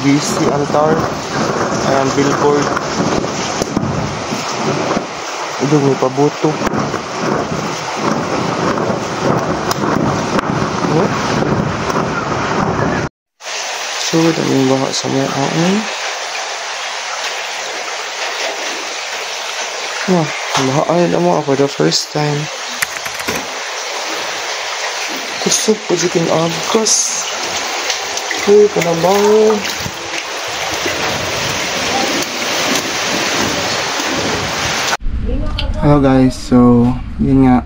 BC altar, ayan billboard. Ito may pabuto. Oh. So, daming baha sa mga aon. Oh, bahaan na mo for the first time. Kusog po siking agkas. Uy, panabaho. Hello guys, so yun nga,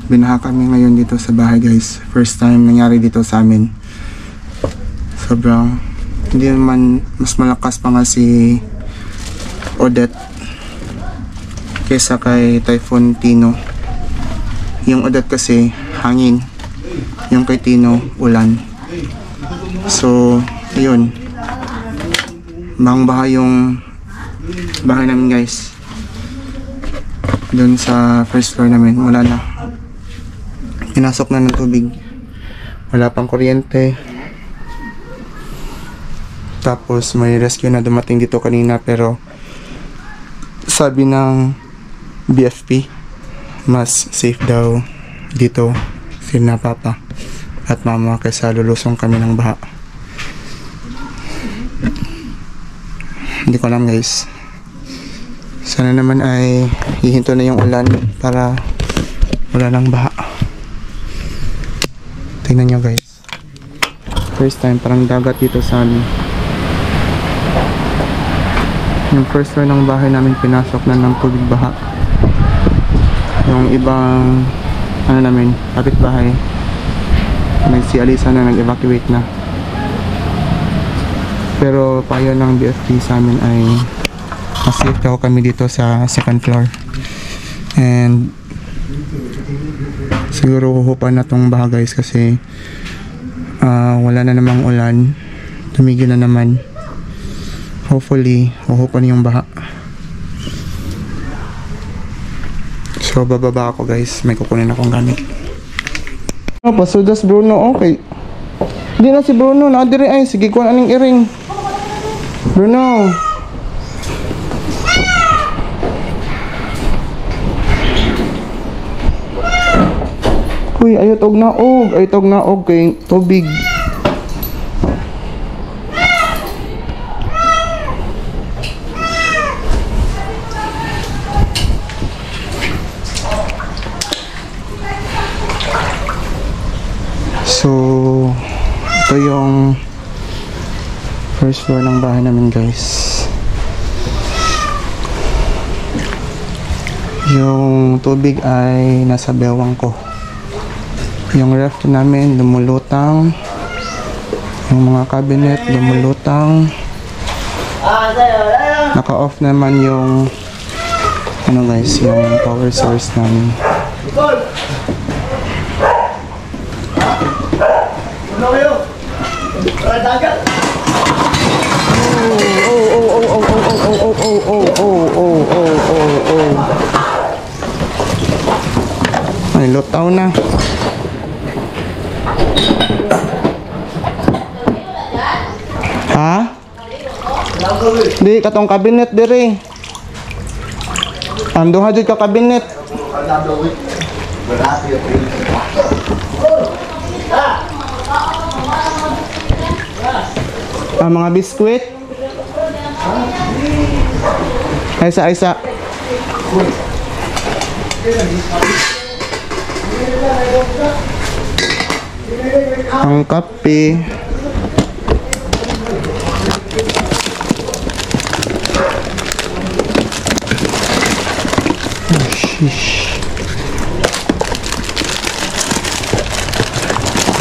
binaha kami ngayon dito sa bahay guys. First time nangyari dito sa amin. Sobrang hindi naman, mas malakas pa nga si Odette kesa kay Typhoon Tino. Yung Odette kasi hangin, yung kay Tino ulan. So ayun, bang baha yung bahay namin guys. Doon sa first floor namin wala na, pinasok na ng tubig, wala pang kuryente. Tapos may rescue na dumating dito kanina, pero sabi ng BFP mas safe daw dito sila papa at mama kaysa lulusong kami ng baha. Hindi ko alam guys, sana naman ay hihinto na yung ulan para wala nang baha. Tingnan nyo guys, first time parang dagat dito sa amin. Yung first floor ng bahay namin pinasok na ng tubig baha. Yung ibang ano namin, kapitbahay, nagsialisa na, nag-evacuate na. Pero payo ng BFP sa amin ay mas safe daw kami dito sa second floor. And siguro huhupan na tong baha guys kasi wala na namang ulan, tumigil na naman. Hopefully huhupan yung baha. So bababa ako guys, may kukunin akong gamit. Pasudas Bruno, okay. Hindi na si Bruno, nakadiri ay, sige kuha aning iring. Bruno. Uy, ayot og naog kay tubig. So, ito yung first floor ng bahay namin guys. Yung tubig ay nasa bewang ko. Yung ref namin lumulutang. Yung mga cabinet lumulutang. Naka-off naman yung ano guys, yung power source namin. Ay, lutaw na. Ha? Di, katong cabinet dire. Ando ha jud ka cabinet. Mga biskwit. Aysa. Ang kape. Oh, shish.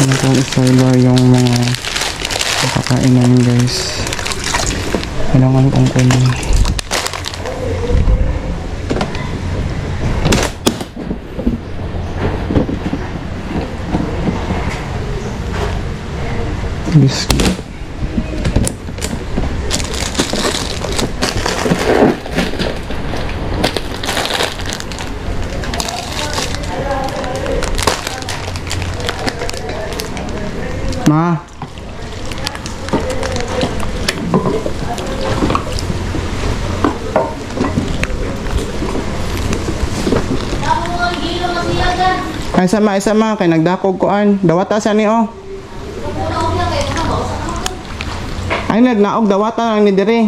Ano kung isa-iba yung mga kakakain namin guys. Kailangan kong kunin. Biscuit. Ma. Ay sama kay nagdakog kuan. Dawata sa ni oh. Ay nagnaog dawata lang ni dire.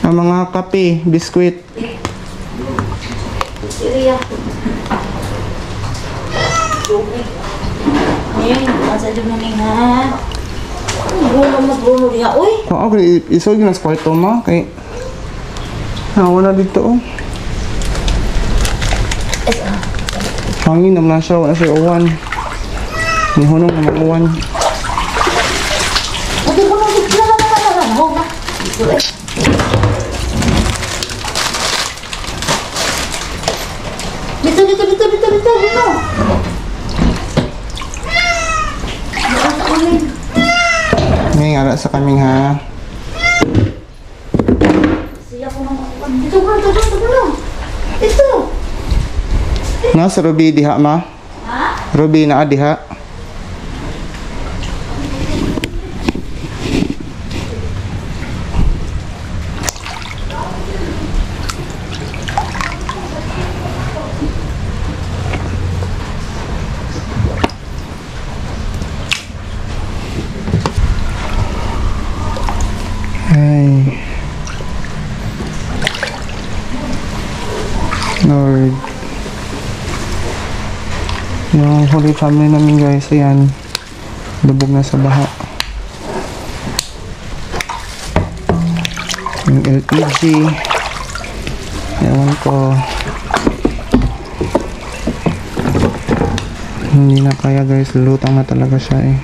Ang mga kape, biskwit. Ngayon, masa dyan mo nga. Buno diha, uy. Oo, isog yun sa kwarto mo. Kay wala dito oh. Hangin naman siya, wala siya uwan. May hunong naman uwan. Hindi ko nung na. Dito. May ngara sa kaming ha. Siya ko nang dito ko. Ito. No, sa Ruby diha ma. Ha? Ruby na diha. Ay. Lord. Yung holy family namin guys, ayan. Lubog na sa baha. Yung LPG. Ewan ko. Hindi na kaya guys, lutang na talaga siya eh.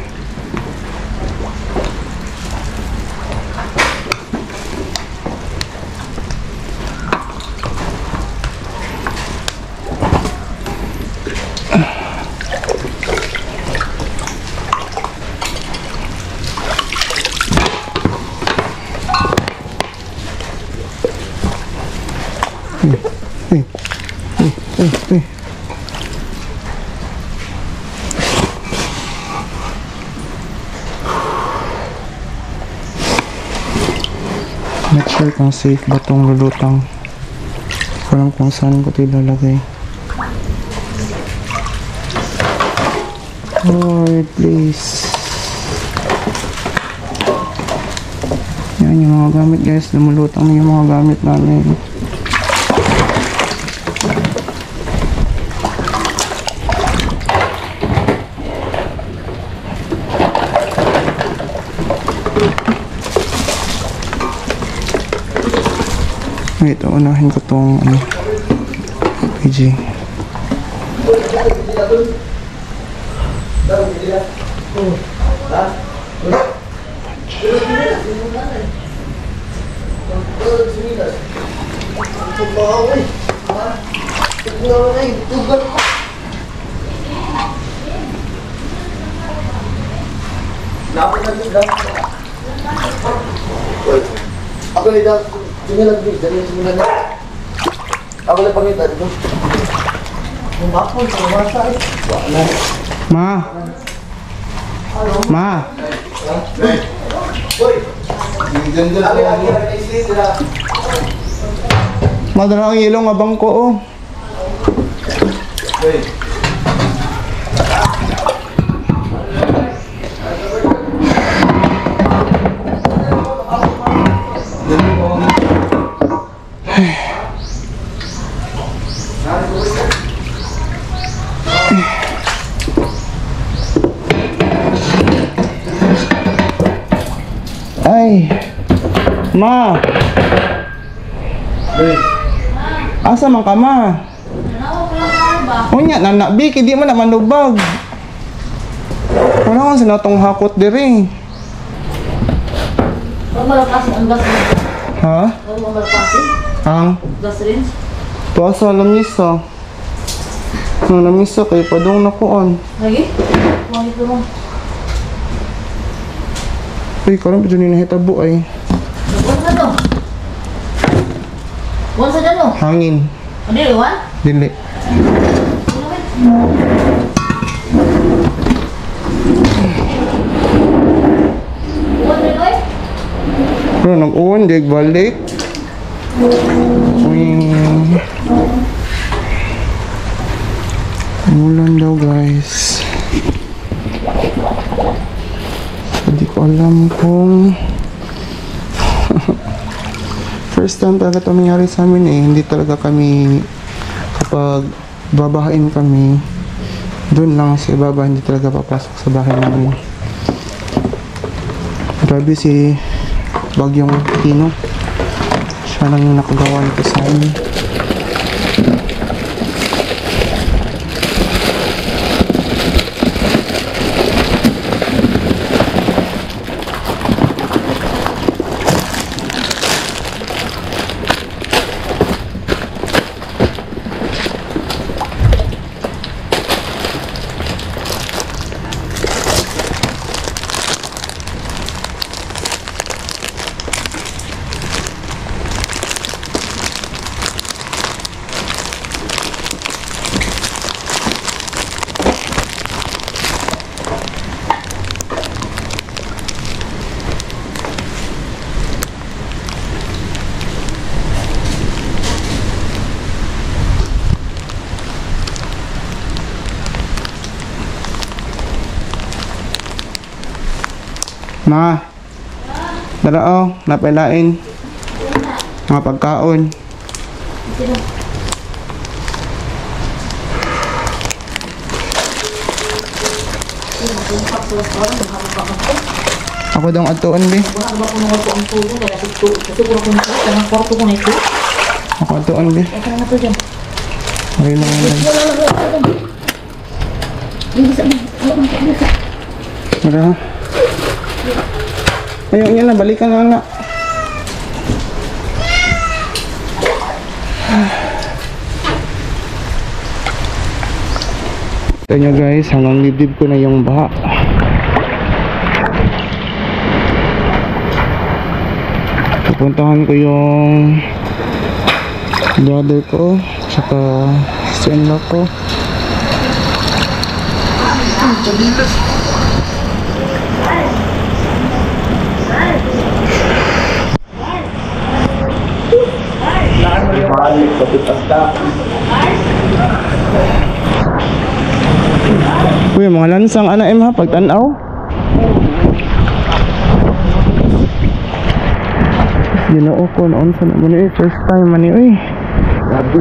Uy. Not sure kung safe ba itong lulutang. Hindi ko alam kung saan ko ito ilalagay. Lord, please. Yan yung mga gamit guys. Lumulutang na yung mga gamit namin. Wait, unahin ko tong PG. Ako ni daw, tingnan lang din, dali muna na. Ako lang pangita dito. Ang bapon sa masa eh. Wala. Ma. Hoy. Ganda na. Madala ang ilong abang ko oh. Hoy. Ay, ma. Asa man ka, ma? Unya, nanak, Biki, di mo naman lubag. Wala kang sinatong hakot diri. Huwag malapasin ang gas rin. Ha? Huwag malapasin. Ang? Gas rin. Tuwa sa lamisa. Ang lamisa kay padong nakuan. Lagi? Huwag ito rin. Uy, karon pa dyan nahitabo ay. Buwan sa doon. Buwan sa doon. Hangin. Ano yun, Iwan? Dili. Buwan rin, oy. Pero nag-uwan, di balik. Uy. Umulan daw, guys. Hindi ko alam kung first time talaga ito nangyari sa amin eh. Hindi talaga kami kapag babahain kami doon lang sa ibaba, hindi talaga papasok sa bahay namin. Grabe si Bagyong Tino. Siya lang yung nakagawa nito sa amin. Ma, darao, napailain. Mga pagkaon. Ako daw ang atuan, be. Buwan ba kung ako ang tulong? Kaya siguro kung ang kwarto ko na ito. Ako atuan, be. Ito na ito dyan. Okay lang yan. Mara, ha? Ayaw niya na, balikan na na. Ito nyo guys, hanggang dibdib ko na yung baha. Pupuntahan ko yung brother ko, saka sister-in-law ko. Uy, mga lansang anak em ha, pagtanaw. Ginoo ko noon sa naman eh, first time man eh, uy. Grabe.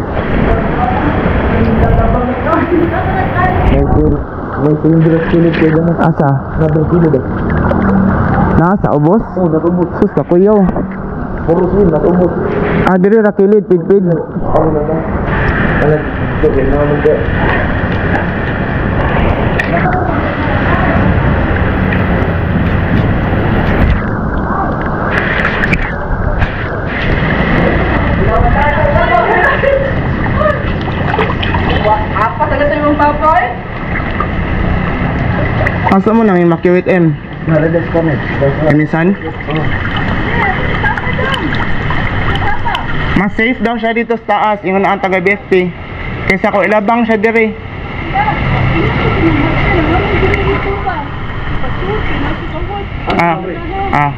May tulong kilid kayo dyan. Asa? Nabang kilid eh. Nasa, ubos? Oo, natubos. Sus, kakuyaw. Puro sin, natubos. Ah, diri rakilid, pid-pid. Oo naman. Alam, sige, naman ka. Apa talaga yung papoy? Asa mo nang Immaculate M? Naradas kami. Kamisan? Mas safe daw siya dito sa taas, yung ang taga BFP. Kaysa ko ilabang siya diri. Ah.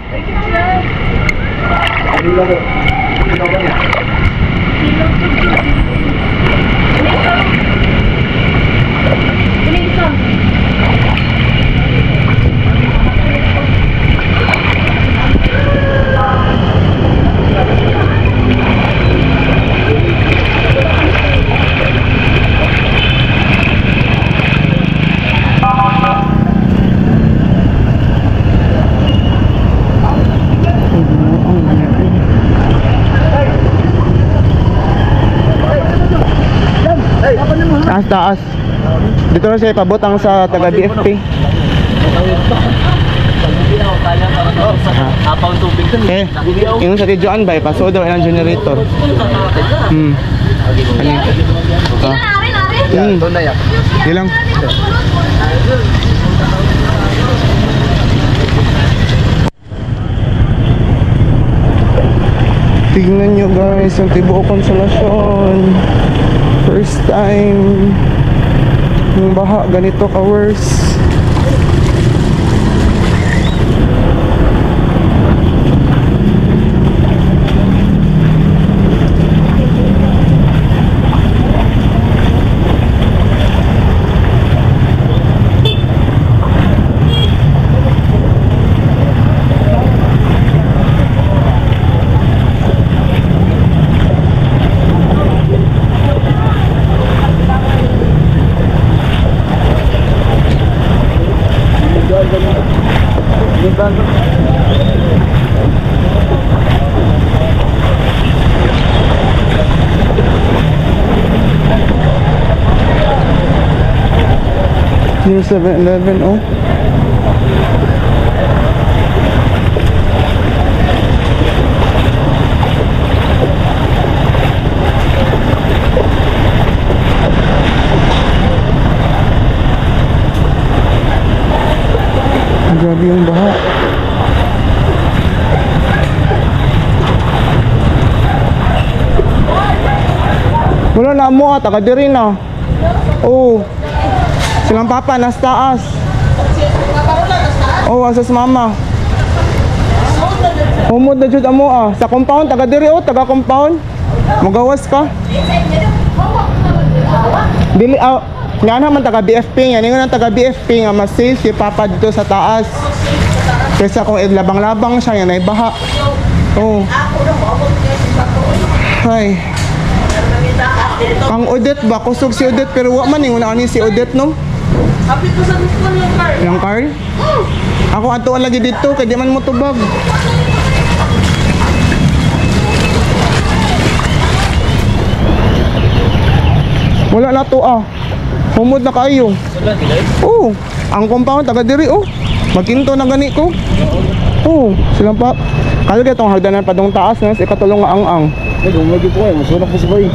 Taas, taas. Dito na siya ipabutang sa taga BFP. Eh, yung sa Tijuan ba, ipaso daw ilang generator. Ano? Ilang? Tignan nyo guys, ang Tibuok Konsolasyon. First time yung baha ganito ka-worse. Yung 7-Eleven, oh. Grabe yung baha. Wala na mo, taga diri na. Oh. Silang papa, nas taas. Oh, asas mama. Humod na jud amo ah. Sa compound, taga diri oh, taga compound. Magawas ka. Dili nga naman taga BFP nga, ningon ang taga BFP nga mas safe si papa dito sa taas. Kaysa kung labang-labang siya nga naibaha. Oh. Hay. Ang Odette ba? Kusog si Odette pero wa man ningon ani si Odette no? Kapit ko sa gusto yung car. Yung car? Ako atuan lagi dito kay di man mo tubag. Wala na to ah. Humod na kayo. Oh, ang compound taga diri oh. Magkinto na gani ko. Oh, silang pa. Kalo kay tong hagdanan pa dong taas na sa ikatulong nga ang-ang. Eh, dumagi po eh. Masunak po si Boy.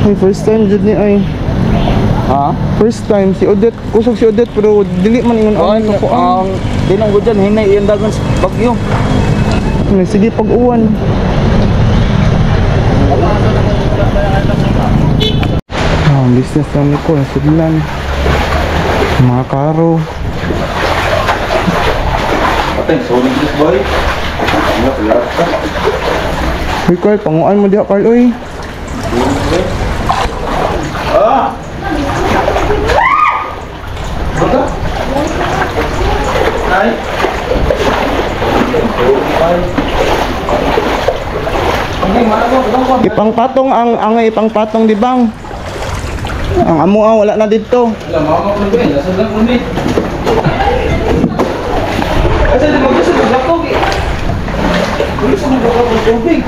Ay, first time jud ni ay. Ha? First time si Odette, kusog si Odette pero dili man ingon ang ko ang. Dinong ko dyan, hinay iyan dagan sa bagyo. Sige pag-uwan. Ang business lang ni ko, sudlan. Mga karo. Ateng, solid this boy. Uy Carl, panguan mo diha Carl, uy. Ah! Baka? Ay! Ipangpatong ang ipangpatong di bang. Ang amo wala na dito. Wala, mama ko ba? Nasa lang ko ni. Kasi di mag-isa maglakaw eh. Gusto mo ba ng tubig?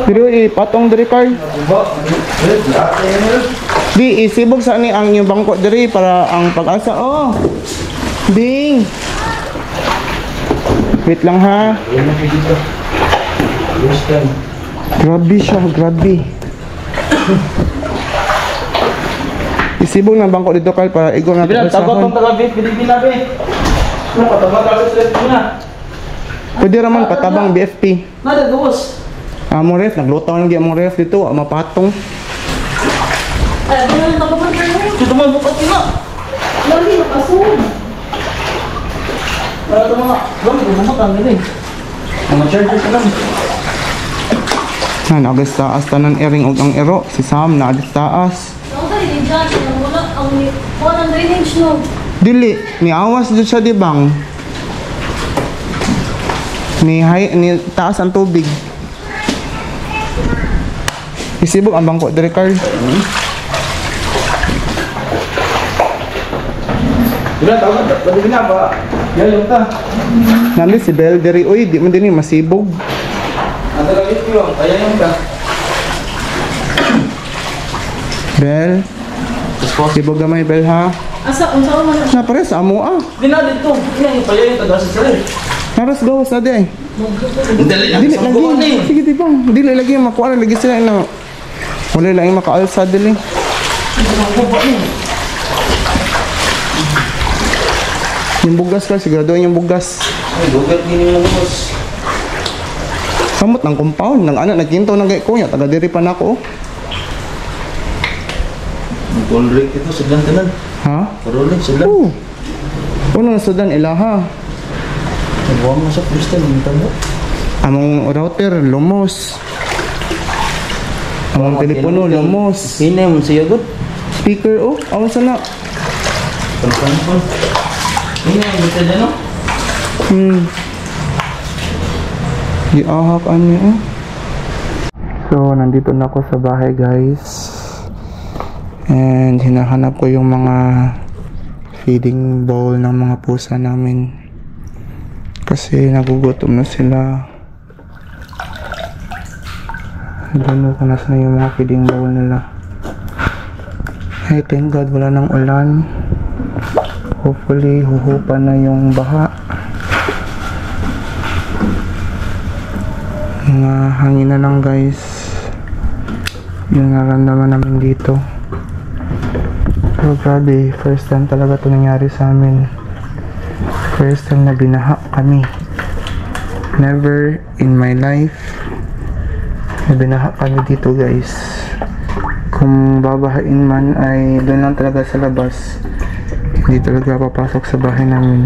Pero ipatong diri Carl. Di isibog sa ni ang yung bangko diri para ang pag-asa. Oh. Ding. Wait lang ha. Grabe siya, grabe. Isibog ng bangko dito Carl para igor na Bilang tagot ng taga-bit, Pilipina be. Ano patabang taga-bit muna? Pwede raman patabang BFP. Nada gawos. Among ref, naglutaw lang among ref dito, mapatong. Ay, ano yung nakapagpapay mo? Dito mo bukat na. Lali, nakasun. Para ito mga, bumat ang gini. Mga charger ka lang. Nagis taas tanan ering og ang ero. Si Sam nagis taas. Ang dali din dyan, wala ang drainage no. Dili, ni awas dito siya di bang. Ni taas ang tubig. Isibog ang bangko diri Carl. Wala tawag na. Pwede na ba? Yayo ta. Nami si Bel diri uy, di man din masibog. Ata lang ito. Ayan ta. Bel. Sibog gamay Bel ha. Asa man Na pare sa amo ah. Dina dito. Yan pa yan taga sa sir. Naras gawas na di. Dali Dili lagi. Sige di bang. Dili lagi makuha lagi sila na. Wala lang yung makaalsa dili. Yung bugas ka, siguraduhin yung bugas. Ay, dugat gini mo boss. Samot ng compound, ng anak, nagkinto ng gay ko, taga diri pa na ako. Tolerate ito sa tanan. Ha? Karolin sila. Oo. Uno na sudan ilaha. Nabuang mo sa kristal ng tamo. Among router, lumos. Among telepono, lumos. Hina mo siya good. Speaker, oh, awan sana. Pagpangpon. Hina mo siya dyan, no? Giahak niya, oh. So, nandito na ako sa bahay, guys. And hinahanap ko yung mga feeding bowl ng mga pusa namin. Kasi nagugutom na sila. Doon ko nasa na yung mga feeding bowl nila. Hey, thank God wala nang ulan. Hopefully huhupa na yung baha. Mga hangin na lang guys. Yung naramdaman namin dito. Pero grabe, first time talaga ito nangyari sa amin. First time na binaha kami. Never in my life na binaha kami dito guys. Kung babahain man ay doon lang talaga sa labas. Hindi talaga papasok sa bahay namin.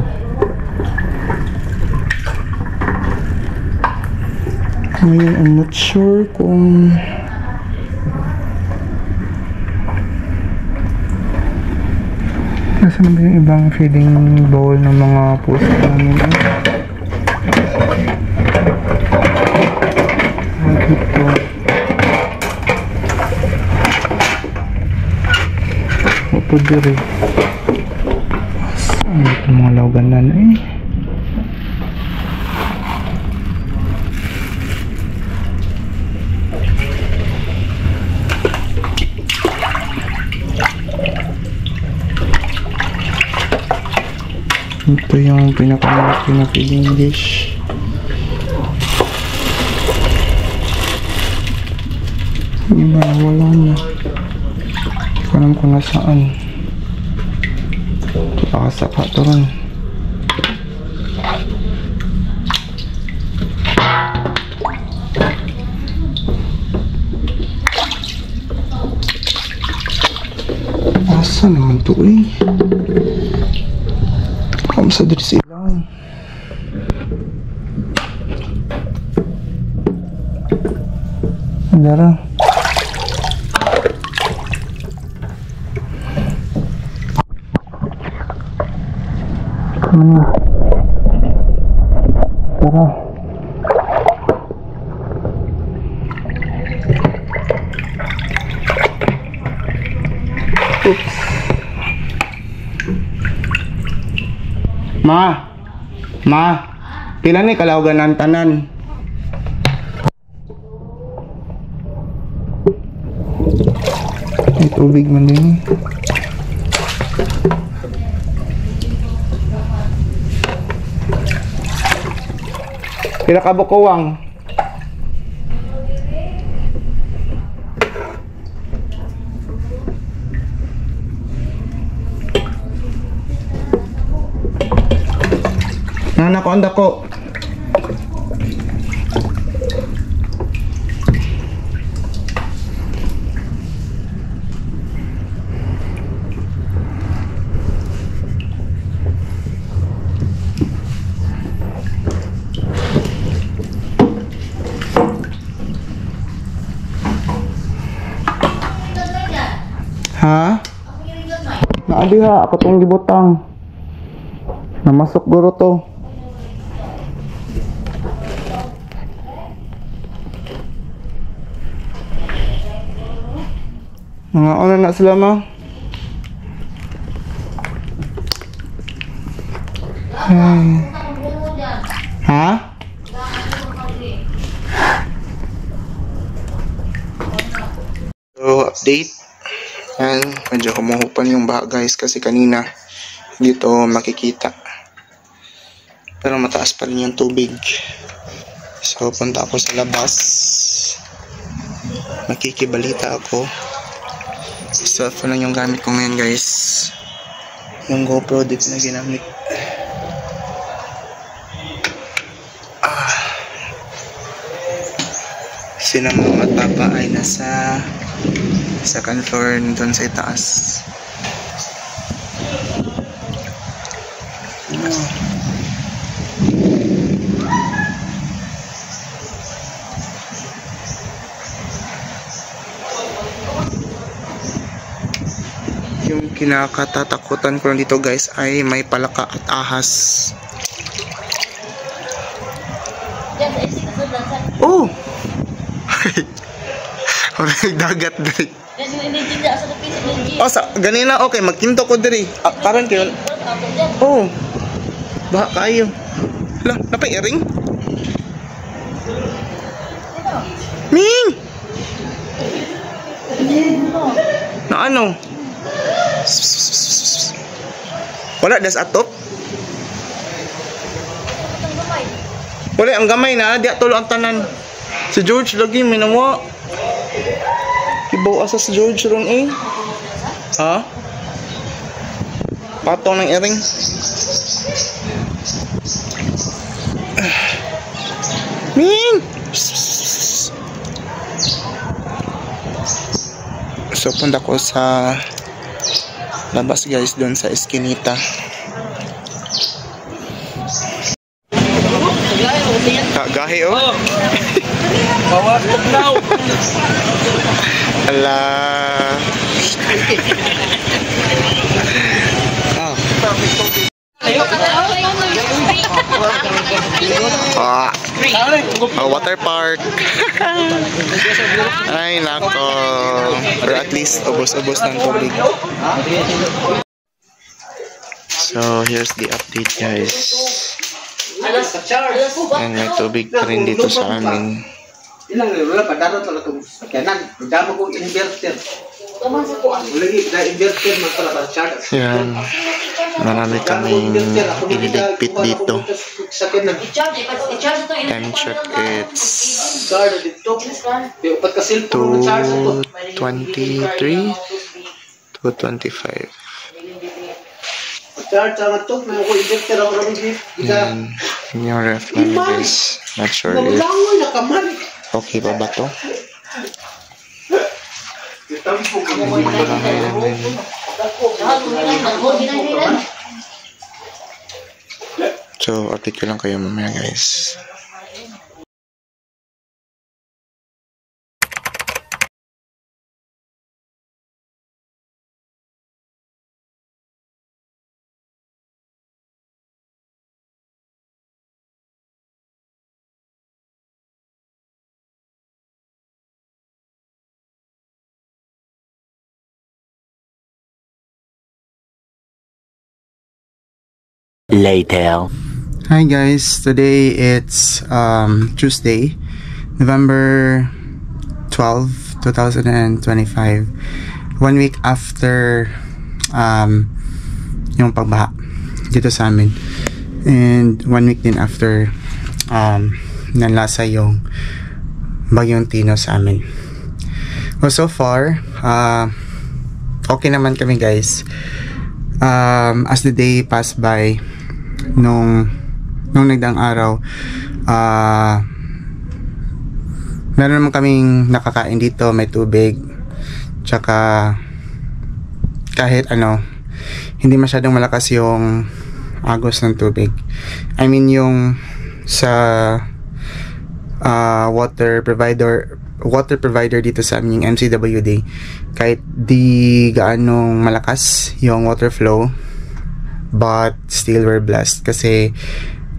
Ngayon, I'm not sure kung nasaan na ba yung ibang feeding bowl ng mga pusa namin. Dito. Opo diri. Saan ito mga lawganan eh? Ito yung pinakamalaki na feeding dish. Yung iba nawala na. Hindi ko alam kung nasaan. Nakasaka ito rin. Asa naman ito eh? Sa diri sa ilang. Andara. Mana? Tara. Oops. Ma, pila ni kalawgan ng tanan? May tubig man din. Pila ka bukawang? Anak ko, andak ko. Ha? Naadi ha, ako tong gibutang. Namasok guro to. Mga una na sila ma. Ha? So, update. Yan, medyo kumuhupan yung baha guys kasi kanina dito makikita. Pero mataas pa rin yung tubig. So, punta ako sa labas. Makikibalita ako. Cellphone lang yung gamit ko ngayon guys. Yung GoPro dito na ginamit. Sina mga papa ay nasa second floor doon sa itaas. Yung kinakatatakutan ko lang dito guys ay may palaka at ahas. Oh! Orang dagat diri. Oh, ganina okay, magkinto ko diri. Karon kayo. Oh. Baha kayo. Lah, napairing. Ming. Na ano? Wala das atop. Wala ang gamay na, di tulo ang tanan. Si George lagi minawa. Ibaw asa si George ron eh. Ha? Patong ng iring. Ming! So punta ko sa labas guys doon sa eskinita. Kagahe oh. Bawas now. Ala. Water park. Ay nako. Pero at least ubos-ubos ng tubig. So here's the update guys. And may tubig pa rin dito sa amin. Ilang wala pa darot lang itong sakyanan. Magdama ko inverter. Lagi na inverter man pala para charge. Yan. Marami kaming ililigpit dito. Time check it's 2:23 2:25. Yan. Yung ref namin guys. Not sure if okay pa ba to? So, update ko lang kayo mamaya guys. Later. Hi guys, today it's Tuesday, November 12, 2025. 1 week after yung pagbaha dito sa amin, and 1 week din after nanlasa yung bagyong Tino sa amin. Well, so far okay naman kami guys. As the day passed by, nung nagdaang araw, meron naman kaming nakakain dito, may tubig, tsaka kahit ano, hindi masyadong malakas yung agos ng tubig. I mean yung sa water provider dito sa amin, yung MCWD, kahit di gaanong malakas yung water flow, but still we're blessed kasi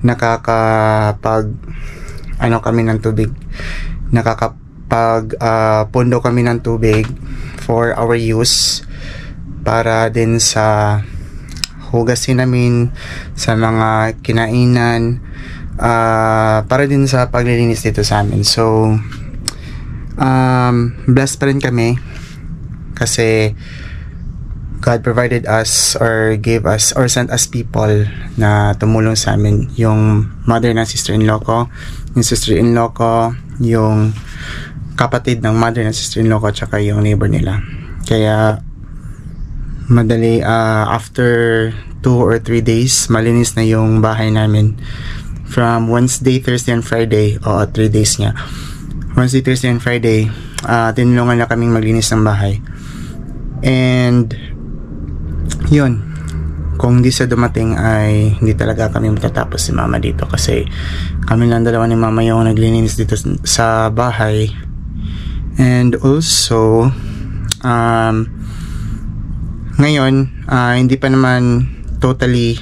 nakakapag kami ng tubig, nakakapag pondo kami ng tubig for our use, para din sa hugasin namin sa mga kinainan, para din sa paglilinis dito sa amin. So blessed pa rin kami kasi God provided us or gave us or sent us people na tumulong sa amin. Yung mother ng sister-in-law ko, yung sister-in-law ko, yung kapatid ng mother ng sister-in-law ko, tsaka yung neighbor nila. Kaya madali, after 2 or 3 days, malinis na yung bahay namin. From Wednesday, Thursday, and Friday, 3 days nga. Wednesday, Thursday, and Friday, tinulungan na kaming maglinis ng bahay. And yun, kung hindi siya dumating ay hindi talaga kami matatapos si mama dito kasi kami lang dalawa ni mama yung naglilinis dito sa bahay. And also ngayon hindi pa naman totally,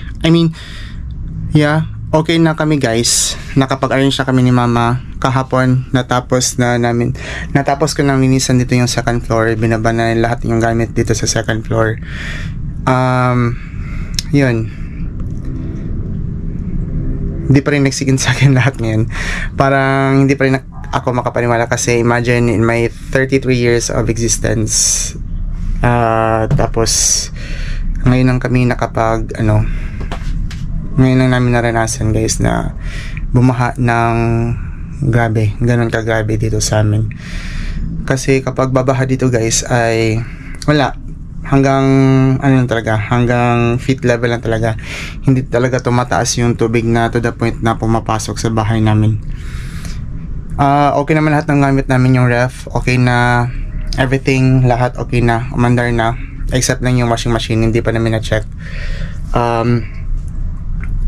okay na kami guys. Nakapag-arrange na kami ni mama kahapon. Natapos ko nang linisan dito yung second floor. Binaba na lahat yung gamit dito sa second floor. Yun, hindi pa rin nagsigin sa akin lahat ngayon. Parang hindi pa rin ako makapaniwala kasi imagine in my 33 years of existence, tapos ngayon lang kami ngayon lang namin naranasan guys na bumaha ng grabe, ganun kagrabe dito sa amin. Kasi kapag babaha dito guys ay wala, hanggang hanggang feet level lang talaga. Hindi talaga tumataas yung tubig na to the point na pumapasok sa bahay namin. Okay naman lahat ng gamit namin, yung ref okay na, everything, lahat okay na, umandar na, except lang yung washing machine, hindi pa namin na-check.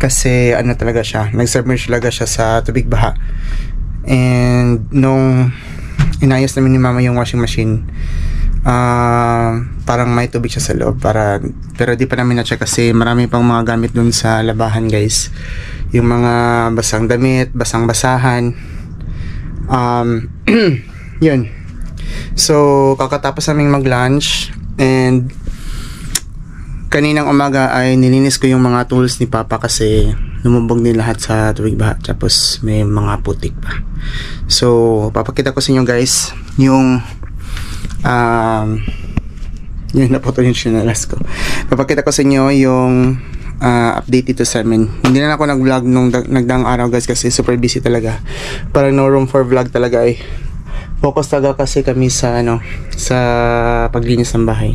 Kasi talaga siya, nag-submerge talaga siya sa tubig baha. And nung inayos namin ni mama yung washing machine, parang may tubig siya sa loob, pero di pa namin na-check kasi marami pang mga gamit dun sa labahan guys, yung mga basang damit, basang-basahan. Yun, so kakatapos naming mag-lunch and kaninang umaga ay nilinis ko yung mga tools ni papa kasi lumubog din lahat sa tubig baha, tapos may mga putik pa. So papakita ko sa inyo guys yung naputol yung sinalas ko. Papakita ko sa inyo yung update dito sa amin. Hindi na ako nag-vlog nung nagdaang araw guys kasi super busy talaga. Parang no room for vlog talaga eh. Focus talaga kasi kami sa sa paglinis ng bahay.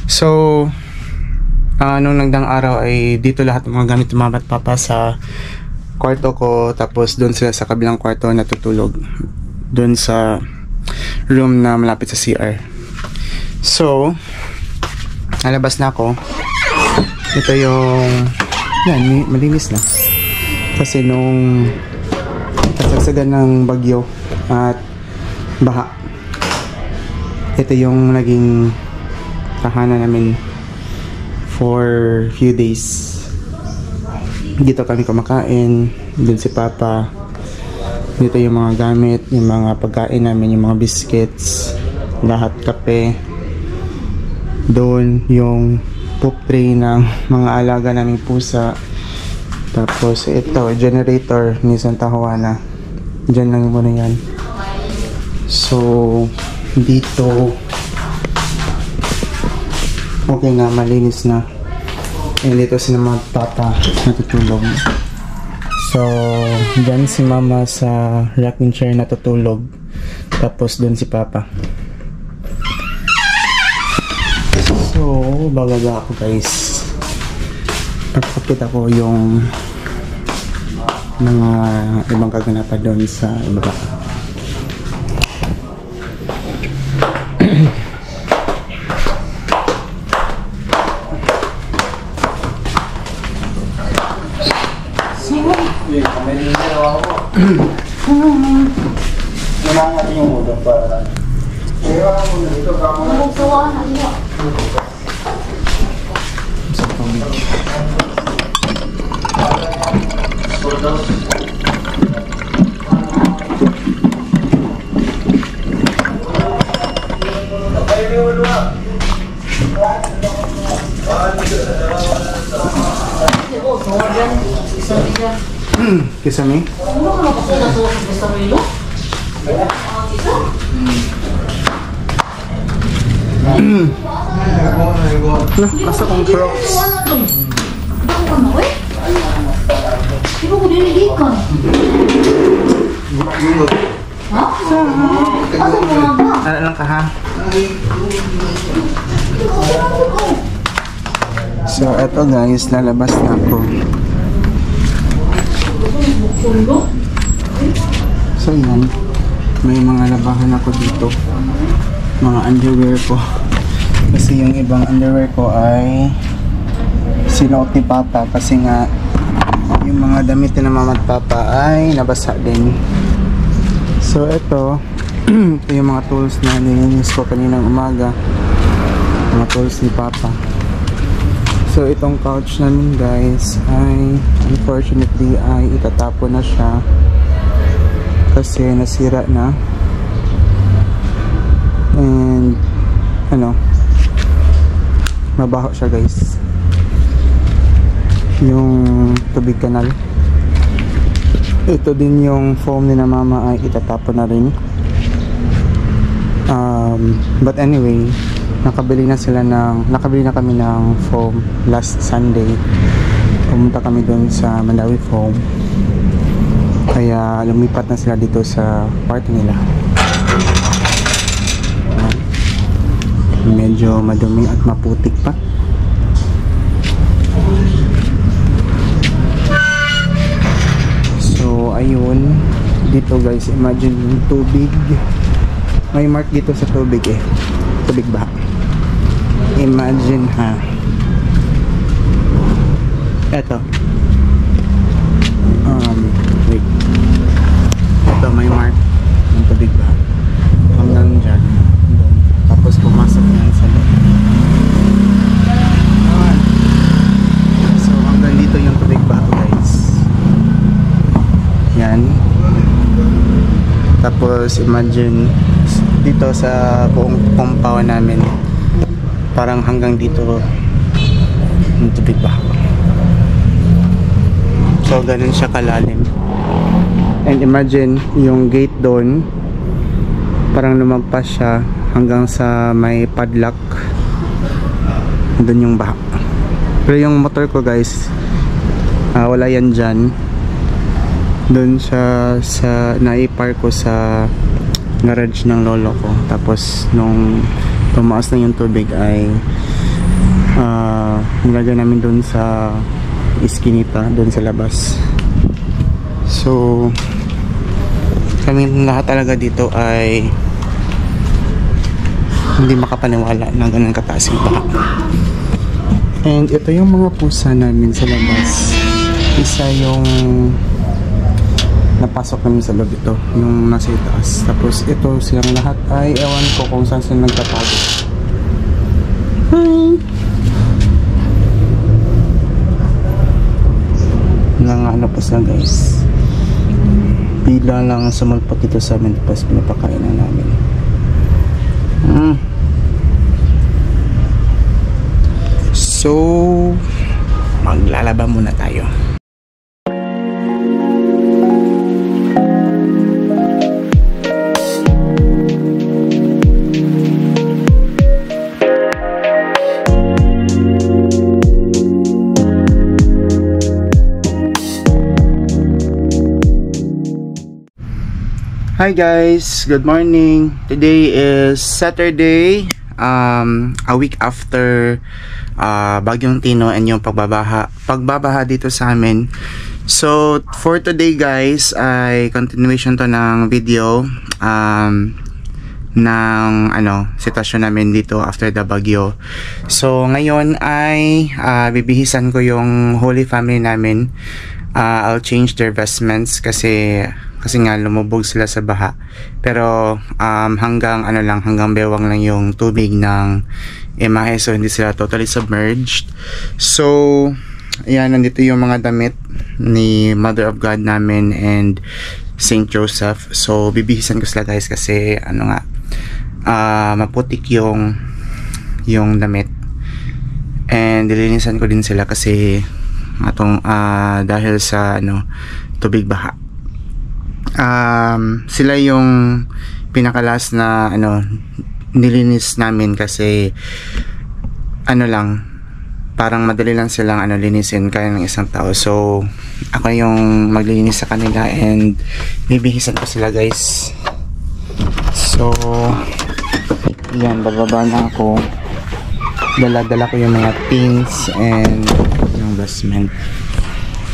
So nung nagdaang araw ay dito lahat ng mga gamit ng mama at papa sa kwarto ko, tapos doon sila sa kabilang kwarto natutulog doon sa room na malapit sa CR. So nalabas na ako. Ito yung malinis na kasi nung kasagsagan ng bagyo at baha, ito yung naging tahanan namin for few days. Dito kami kumakain, dun si papa, dito yung mga gamit, yung mga pagkain namin, yung mga biscuits, lahat, kape. Doon yung poop tray ng mga alaga naming pusa. Tapos ito, generator ni Santa Juana, dyan lang muna yan. So dito okay na, malinis na. And dito si mga papa natutulog. So dyan si mama sa rocking chair natutulog, tapos dun si papa. So bababa ako guys, pagpapakita ko yung mga ibang kaganapan doon sa baba. Kailangan yung ulo para kailangan mo dito kamo na Kisame? Ano ka nakasala sa basta Milo? Asa kong crocs? Ano to? Ano ka na, we? Di ba ko dinigikan? Ha? Asa mo nga ba? Ano lang ka ha? So, eto guys, lalabas na ako. So, yan. May mga labahan ako dito. Mga underwear ko. Kasi yung ibang underwear ko ay sinuot ni Papa. Kasi nga, yung mga damit na mama at Papa ay nabasa din. So, ito. Ito yung mga tools na nilinis ko kaninang umaga. Mga tools ni Papa. So, itong couch namin guys ay unfortunately ay itatapon na siya kasi nasira na. And ano, mabaho siya guys. Yung tubig kanal. Ito din yung foam ni na mama ay itatapon na rin. But anyway, nakabili na kami ng foam last Sunday. Pumunta kami doon sa Mandawi Foam. Kaya lumipat na sila dito sa party nila. Medyo madumi at maputik pa. So ayun, dito guys, imagine yung tubig. May mark dito sa tubig eh. Tubig ba? Imagine ha. Eto. Wait. Ito may mark ng tubig ba? Hanggang dyan. Tapos pumasok yan sa loob. So hanggang dito yung tubig ba guys. Yan. Tapos imagine dito sa buong compound namin parang hanggang dito yung tubig ba. So ganun siya kalalim. And imagine yung gate doon parang lumagpas siya hanggang sa may padlock. Doon yung baha. Pero yung motor ko guys wala yan dyan. Doon siya sa naipark ko sa garage ng lolo ko. Tapos nung tumaas na yung tubig ay nilagay namin doon sa iskinita, doon sa labas. So kami lahat talaga dito ay hindi makapaniwala na ganun kataas yung baha. And ito yung mga pusa namin sa labas. Isa yung napasok namin sa loob, ito yung nasa itaas. Tapos ito silang lahat ay ewan ko kung saan sila nagtatago. Hi! Nanganap po sila guys. Bila lang sumalpot dito sa amin, tapos pinapakain na namin. So maglalaba muna tayo. Hi guys, good morning. Today is Saturday, a week after Bagyong Tino and yung pagbabaha dito sa amin. So for today guys ay continuation to ng video ng sitwasyon namin dito after the bagyo. So ngayon ay bibihisan ko yung Holy Family namin. I'll change their vestments kasi nga lumubog sila sa baha. Pero hanggang bewang lang yung tubig ng imahe, so hindi sila totally submerged. So ayan, nandito yung mga damit ni Mother of God namin and Saint Joseph. So bibihisan ko sila guys kasi maputik yung damit. And dilinisan ko din sila kasi dahil sa tubig baha. Sila yung pinakalas na nilinis namin kasi parang madali lang silang linisin kaya ng isang tao. So ako yung maglilinis sa kanila and bibihisan ko sila, guys. So yan, bababa na ako. Dala ko yung mga pins and yung basement.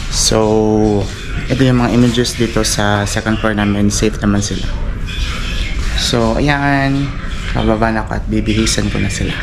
So ito yung mga images dito sa second floor namin. Safe naman sila. So ayan, bababa na ako at bibihisan ko na sila.